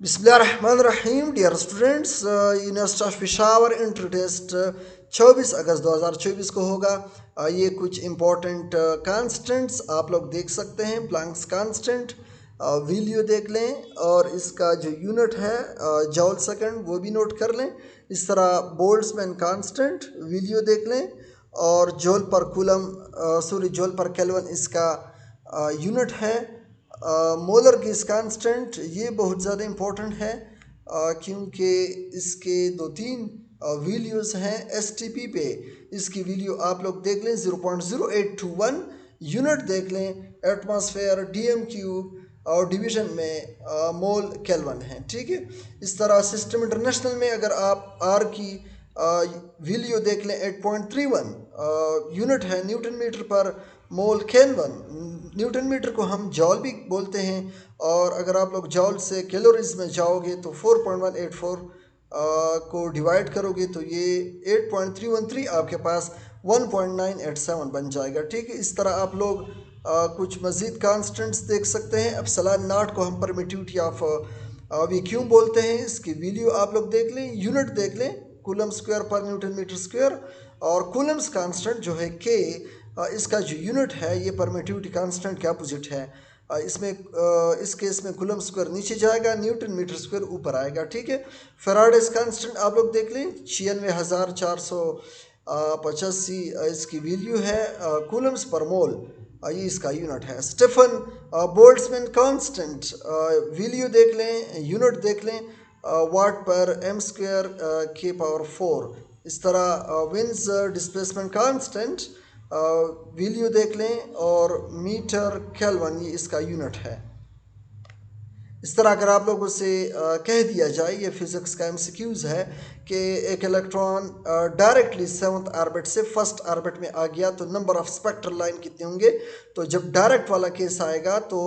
बिस्मिल्लाहिर्रहमानिर्रहीम dear students, university of Peshawar inter test 24 अगस्त 2024 को होगा। ये कुछ इम्पोर्टेंट कांस्टेंट्स आप लोग देख सकते हैं। प्लैंक्स कांस्टेंट वैल्यू देख लें और इसका जो यूनिट है जॉल सेकंड वो भी नोट कर लें। इस तरह बोल्ट्जमैन कांस्टेंट वैल्यू देख लें और जॉल पर कूलम सॉरी जॉल पर केल्विन इसका यूनिट है। मोलर गैस कांस्टेंट ये बहुत ज़्यादा इम्पोर्टेंट है क्योंकि इसके दो तीन वैल्यूज़ हैं एसटीपी पे। इसकी वैल्यू आप लोग देख लें 0.0821 यूनिट देख लें एटमॉस्फेयर डीएम क्यूब और डिवीज़न में मोल केल्विन है। ठीक है, इस तरह सिस्टम इंटरनेशनल में अगर आप आर की वैल्यू देख लें 8.31 यूनिट है न्यूटन मीटर पर मोल केल्विन। न्यूटन मीटर को हम जॉल भी बोलते हैं और अगर आप लोग जॉल से कैलोरीज में जाओगे तो 4.184 को डिवाइड करोगे तो ये 8.313 आपके पास 1.987 बन जाएगा। ठीक है, इस तरह आप लोग कुछ मज़ीद कांस्टेंट्स देख सकते हैं। अब सलान नाट को हम परमिटिविटी ऑफ वैक्यूम बोलते हैं। इसकी वैल्यू आप लोग देख लें, यूनिट देख लें कूलम स्क्वायर पर न्यूटन मीटर स्क्वायर। और कूलम्स कांस्टेंट जो है के, इसका जो यूनिट है ये परमिटिविटी कांस्टेंट के अपोजिट है। इस केस में कूलम स्क्वायर नीचे जाएगा, न्यूटन मीटर स्क्वायर ऊपर आएगा। ठीक है, फेराडेस कांस्टेंट आप लोग देख लें 96,485 इसकी वैल्यू है कूलम्स पर मोल। ये इसका यूनिट है। स्टेफन बोल्ट्जमैन कांस्टेंट वैल्यू देख लें, यूनिट देख लें वाट पर एम स्क्वायर के पावर 4। इस तरह विंस डिस्प्लेसमेंट कांस्टेंट वैल्यू देख लें और मीटर केल्विन ये इसका यूनिट है। इस तरह अगर आप लोगों से कह दिया जाए, ये फिज़िक्स का एमसीक्यूज़ है कि एक इलेक्ट्रॉन डायरेक्टली सेवन्थ ऑर्बिट से फर्स्ट ऑर्बिट में आ गया तो नंबर ऑफ स्पेक्ट्रल लाइन कितने होंगे। तो जब डायरेक्ट वाला केस आएगा तो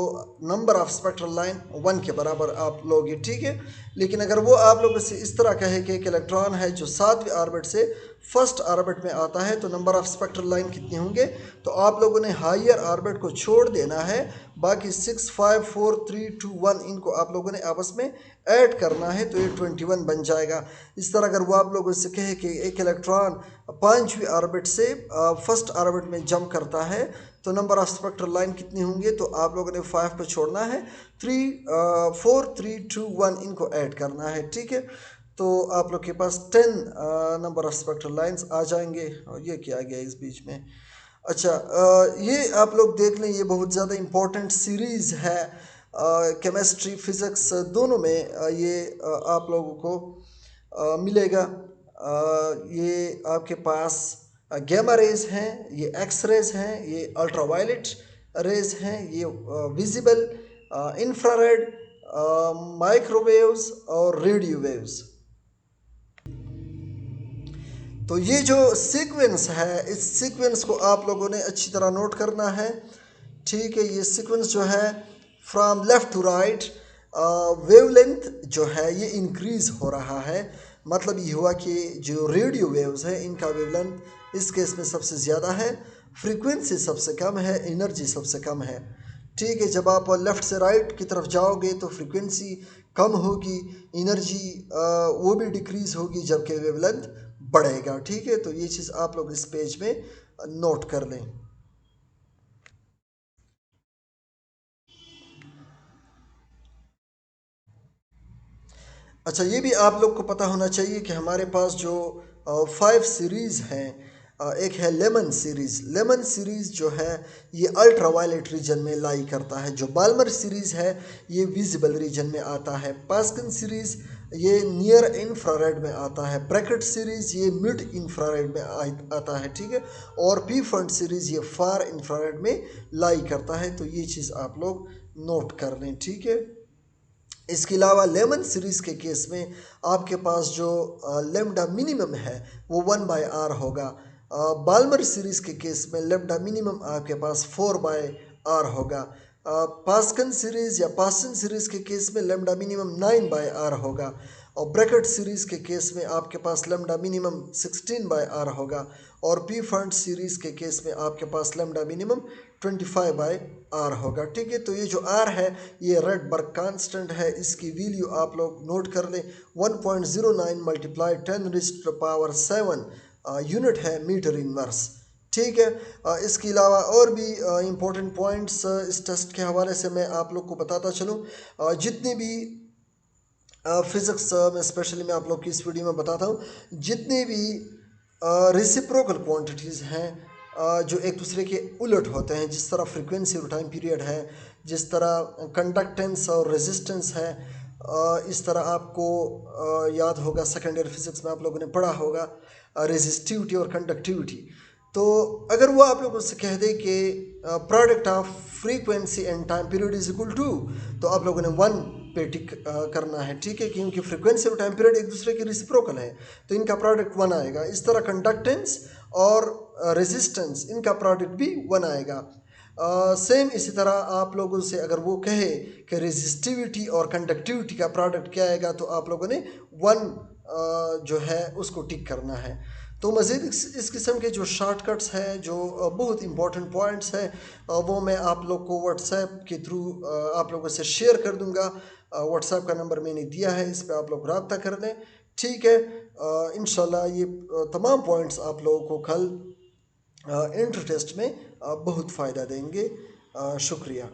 नंबर ऑफ स्पेक्ट्रल लाइन 1 के बराबर आप लोगे। ठीक है, लेकिन अगर वो आप लोगों से इस तरह कहे कि एक इलेक्ट्रॉन है जो 7वीं ऑर्बिट से फर्स्ट ऑर्बिट में आता है तो नंबर ऑफ स्पेक्ट्रल लाइन कितने होंगे, तो आप लोगों ने हायर ऑर्बिट को छोड़ देना है। बाकी 6, 5, 4, 3, 2, 1 इनको आप लोगों ने आपस में ऐड करना है तो ये 21 बन जाएगा। इस तरह अगर वो आप लोगों से कहे कि एक इलेक्ट्रॉन 5वीं ऑर्बिट से फर्स्ट ऑर्बिट में जंप करता है तो नंबर ऑफ स्पेक्ट्रल लाइन कितनी होंगे, तो आप लोगों ने 5 पे छोड़ना है, 4, 3, 2, 1 इनको ऐड करना है। ठीक है, तो आप लोग के पास 10 नंबर ऑफ स्पेक्ट्रल लाइंस आ जाएंगे। और ये क्या गया इस बीच में। अच्छा, ये आप लोग देख लें, ये बहुत ज़्यादा इम्पोर्टेंट सीरीज़ है केमिस्ट्री फिज़िक्स दोनों में। ये आप लोगों को मिलेगा। ये आपके पास गैमा रेज हैं, ये एक्स रेज हैं, ये अल्ट्रावायलेट रेज हैं, ये विजिबल, इंफ्रारेड, माइक्रोवेव्स और रेडियो वेव्स। तो ये जो सीक्वेंस है इस सीक्वेंस को आप लोगों ने अच्छी तरह नोट करना है। ठीक है, ये सीक्वेंस जो है from left to right, wavelength जो है ये इंक्रीज़ हो रहा है। मतलब ये हुआ कि जो रेडियो वेव्स है इनका वेवलेंथ इस केस में सबसे ज़्यादा है, फ्रीक्वेंसी सबसे कम है, एनर्जी सबसे कम है। ठीक है, जब आप लेफ़्ट से राइट की तरफ जाओगे तो फ्रीक्वेंसी कम होगी, एनर्जी वो भी डिक्रीज़ होगी, जबकि वेवलेंथ बढ़ेगा। ठीक है, तो ये चीज़ आप लोग इस पेज में नोट कर लें। अच्छा, ये भी आप लोग को पता होना चाहिए कि हमारे पास जो 5 सीरीज़ हैं, एक है लेमन सीरीज़। लेमन सीरीज़ जो है ये अल्ट्रा वायलेट रीजन में लाई करता है। जो बाल्मर सीरीज़ है ये विजिबल रीजन में आता है। पास्कन सीरीज़ ये नियर इंफ्रारेड में आता है। ब्रैकेट सीरीज़ ये मिड इंफ्रारेड में आता है। ठीक है, और पी फ्रंट सीरीज़ ये फार इंफ्रारेड में लाई करता है। तो ये चीज़ आप लोग नोट कर लें। ठीक है, इसके अलावा लेमन सीरीज़ के केस में आपके पास जो लेमडा मिनिमम है वो 1/r होगा। बाल्मर सीरीज़ के केस में लेमडा मिनिमम आपके पास 4/r होगा। पास्कन सीरीज़ या पास्कन सीरीज़ के केस में लेमडा मिनिमम 9/r होगा। और ब्रैकेट सीरीज़ के केस में आपके पास लेमडा मिनिमम 16/r होगा। और पी फ्रंट सीरीज़ के केस में आपके पास लेमडा मिनिमम 25/r होगा। ठीक है, तो ये जो r है ये रेडबर्ग कांस्टेंट है, इसकी वैल्यू आप लोग नोट कर लें। 1.09 मल्टीप्लाई 10⁻⁷ यूनिट है मीटर इनवर्स। ठीक है, इसके अलावा और भी इम्पोर्टेंट पॉइंट्स इस टेस्ट के हवाले से मैं आप लोग को बताता चलूँ। जितनी भी फिज़िक्स में स्पेशली मैं आप लोग की इस वीडियो में बताता हूँ, जितनी भी रेसिप्रोकल क्वांटिटीज़ हैं जो एक दूसरे के उलट होते हैं, जिस तरह फ्रीक्वेंसी और टाइम पीरियड है, जिस तरह कंडक्टेंस और रेजिस्टेंस है, इस तरह आपको याद होगा सेकेंड ईयर फिज़िक्स में आप लोगों ने पढ़ा होगा रेजिस्टिविटी और कंडक्टिविटी। तो अगर वो आप लोगों से कह दे कि product of frequency and time period is equal to, तो आप लोगों ने 1 पे टिक करना है। ठीक है, क्योंकि फ्रीक्वेंसी और टाइम पीरियड एक दूसरे के रेसिप्रोकल है, तो इनका प्रोडक्ट 1 आएगा। इस तरह कंडक्टेंस और रेजिस्टेंस, इनका प्रोडक्ट भी 1 आएगा। सेम इसी तरह आप लोगों से अगर वो कहे कि रेजिस्टिविटी और कंडक्टिविटी का प्रोडक्ट क्या आएगा, तो आप लोगों ने 1 जो है उसको टिक करना है। तो मज़ीद इस किस्म के जो शॉर्टकट्स हैं, जो बहुत इंपॉर्टेंट पॉइंट्स हैं, वो मैं आप लोग को व्हाट्सएप के थ्रू आप लोगों से शेयर कर दूंगा। व्हाट्सएप का नंबर मैंने दिया है, इस पर आप लोग रब्ता कर लें। ठीक है, इंशाल्लाह ये तमाम पॉइंट्स आप लोगों को कल इंटर टेस्ट में बहुत फ़ायदा देंगे। शुक्रिया।